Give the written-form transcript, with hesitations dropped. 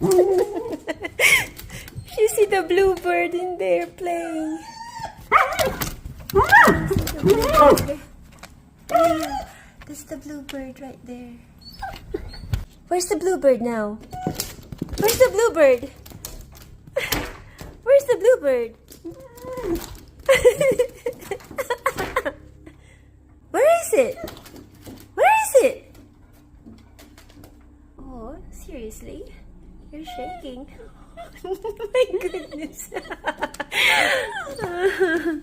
You see the bluebird in there playing. There's the bluebird right there. Where's the bluebird now? Where's the bluebird? Where's the bluebird? Where is it? Where is it? Oh, seriously? You're shaking. My goodness.